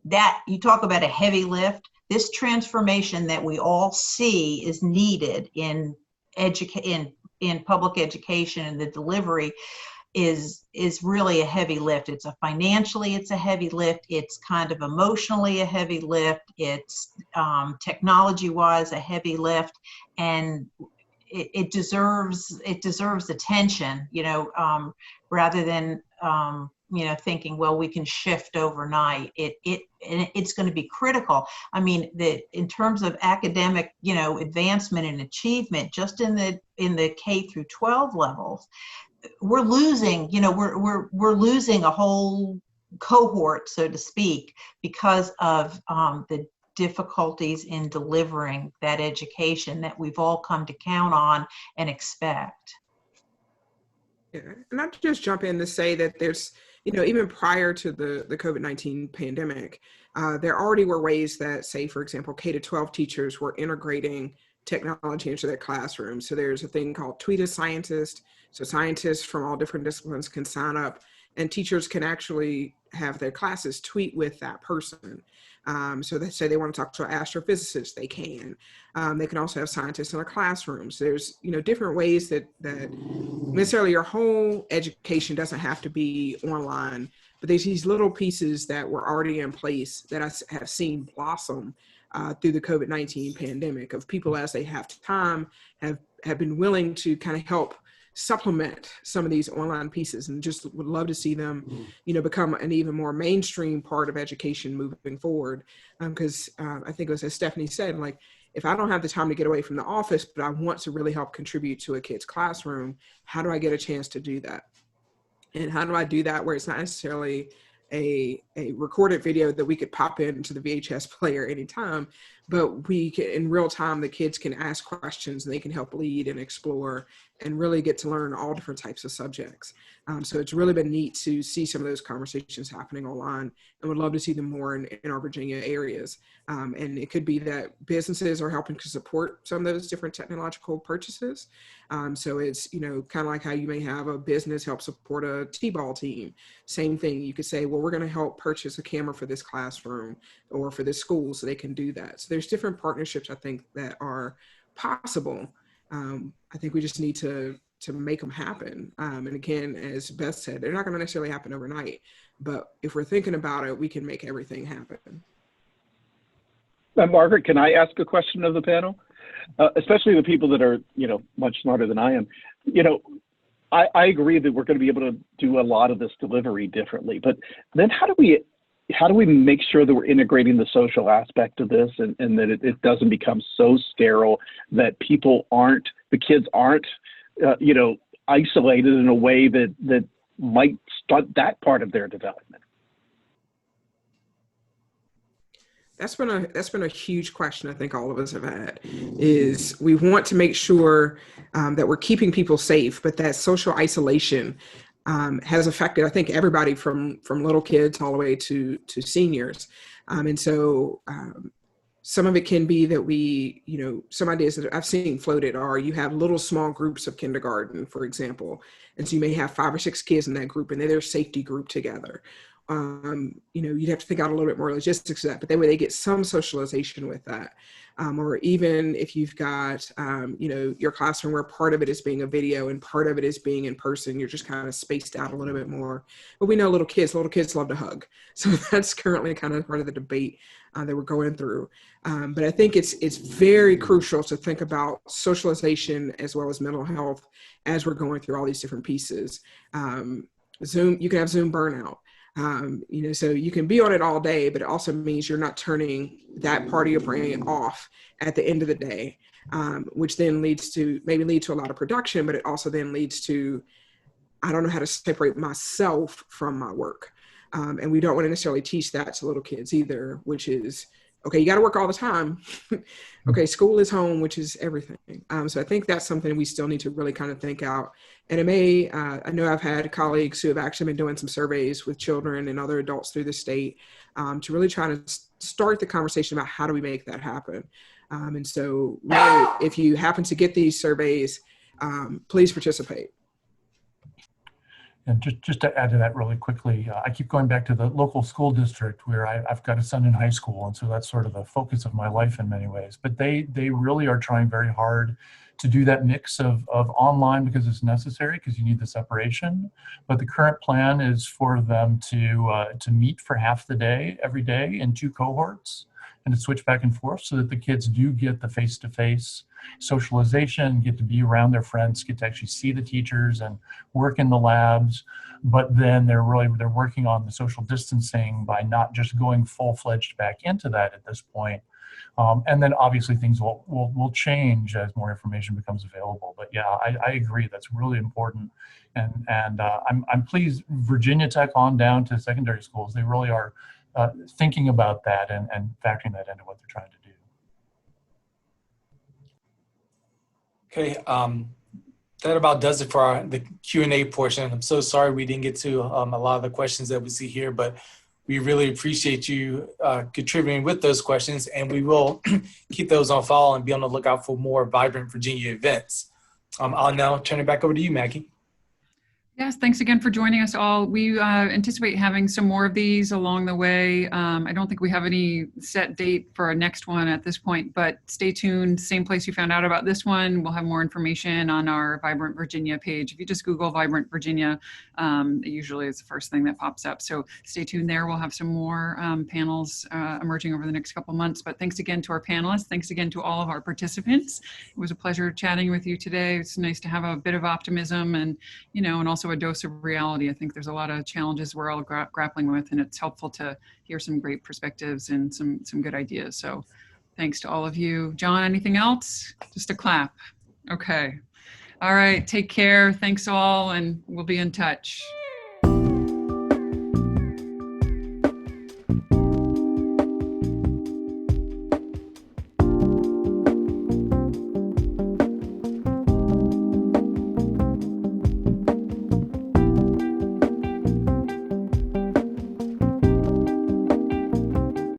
that you talk about a heavy lift. This transformation that we all see is needed in public education, and the delivery is really a heavy lift. It's a heavy lift. It's kind of emotionally a heavy lift. It's technology-wise a heavy lift, and it deserves attention. Rather than thinking, well, we can shift overnight. It's going to be critical. In terms of academic, advancement and achievement, just in the K through 12 levels, we're losing, we're losing a whole cohort, so to speak, because of the difficulties in delivering that education that we've all come to count on and expect. Yeah, and I'll just jump in to say that there's, even prior to the COVID-19 pandemic, there already were ways that, say, for example, K-12 teachers were integrating technology into their classrooms. So there's a thing called Tweet a Scientist. So scientists from all different disciplines can sign up, and teachers can actually have their classes tweet with that person. So they say they want to talk to an astrophysicist, they can. They can also have scientists in their classrooms. There's, different ways that necessarily your whole education doesn't have to be online. but there's these little pieces that were already in place that I have seen blossom through the COVID-19 pandemic, of people, as they have time, have been willing to kind of help supplement some of these online pieces, and just would love to see them, become an even more mainstream part of education moving forward. Because I think, as Stephanie said, like, if I don't have the time to get away from the office, but I want to really help contribute to a kid's classroom, how do I get a chance to do that? And how do I do that where it's not necessarily a recorded video that we could pop into the VHS player anytime, but we can, in real time, the kids can ask questions and they can help lead and explore and really get to learn all different types of subjects. So it's really been neat to see some of those conversations happening online, and would love to see them more in our Virginia areas. And it could be that businesses are helping to support some of those different technological purchases. So it's, kind of like how you may have a business help support a T-ball team. Same thing, you could say, well, we're going to help purchase a camera for this classroom or for this school so they can do that. So there's different partnerships, I think, that are possible. I think we just need to make them happen. And again, as Beth said, they're not going to necessarily happen overnight, but if we're thinking about it, we can make everything happen. Margaret, can I ask a question of the panel? Especially the people that are, much smarter than I am. I agree that we're going to be able to do a lot of this delivery differently, but then how do we make sure that we're integrating the social aspect of this, and that it doesn't become so sterile that the kids aren't, isolated in a way that might stunt that part of their development? That's been a huge question I think all of us have had, is we want to make sure that we're keeping people safe, but that social isolation has affected, I think, everybody from little kids all the way to seniors. And so some of it can be that we, some ideas that I've seen floated are, you have little small groups of kindergarten, for example. And so you may have 5 or 6 kids in that group, and they're their safety group together. You'd have to think out a little bit more logistics of that, but that way they get some socialization with that. Or even if you've got, your classroom where part of it is being a video and part of it is being in person, you're just kind of spaced out a little bit more. But we know little kids love to hug. So that's currently kind of part of the debate that we're going through. But I think it's very crucial to think about socialization as well as mental health as we're going through all these different pieces. You can have Zoom burnout. So you can be on it all day, but it also means you're not turning that part of your brain off at the end of the day, which then lead to a lot of production, but it also then leads to, I don't know how to separate myself from my work. And we don't want to necessarily teach that to little kids either, which is, okay, you got to work all the time. Okay, school is home, which is everything. So I think that's something we still need to really kind of think out. And I know I've had colleagues who have actually been doing some surveys with children and other adults through the state to really try to start the conversation about how do we make that happen. And so really, if you happen to get these surveys, please participate. And just to add to that really quickly, I keep going back to the local school district where I've got a son in high school, and so that's sort of the focus of my life in many ways. But they really are trying very hard to do that mix of online because it's necessary, because you need the separation. But the current plan is for them to meet for half the day every day in 2 cohorts, and to switch back and forth so that the kids do get the face-to-face socialization, get to be around their friends, get to actually see the teachers and work in the labs. But then they're working on the social distancing by not just going full-fledged back into that at this point. And then obviously things will change as more information becomes available. But yeah, I agree, that's really important. And I'm pleased Virginia Tech on down to secondary schools, they really are thinking about that and factoring that into what they're trying to do. Okay, that about does it for the Q&A portion. I'm so sorry we didn't get to a lot of the questions that we see here, but we really appreciate you contributing with those questions, and we will keep those on file and be on the lookout for more Vibrant Virginia events. I'll now turn it back over to you, Maggie. Yes, thanks again for joining us all. We anticipate having some more of these along the way. I don't think we have any set date for our next one at this point, but stay tuned. Same place you found out about this one. We'll have more information on our Vibrant Virginia page. If you just Google Vibrant Virginia, it usually is the first thing that pops up. So stay tuned there. We'll have some more panels emerging over the next couple months. But thanks again to our panelists. Thanks again to all of our participants. It was a pleasure chatting with you today. It's nice to have a bit of optimism and, and also a dose of reality. I think there's a lot of challenges we're all grappling with, and it's helpful to hear some great perspectives and some good ideas. So thanks to all of you. John, anything else? Just a clap. Okay. All right. Take care. Thanks all, and we'll be in touch.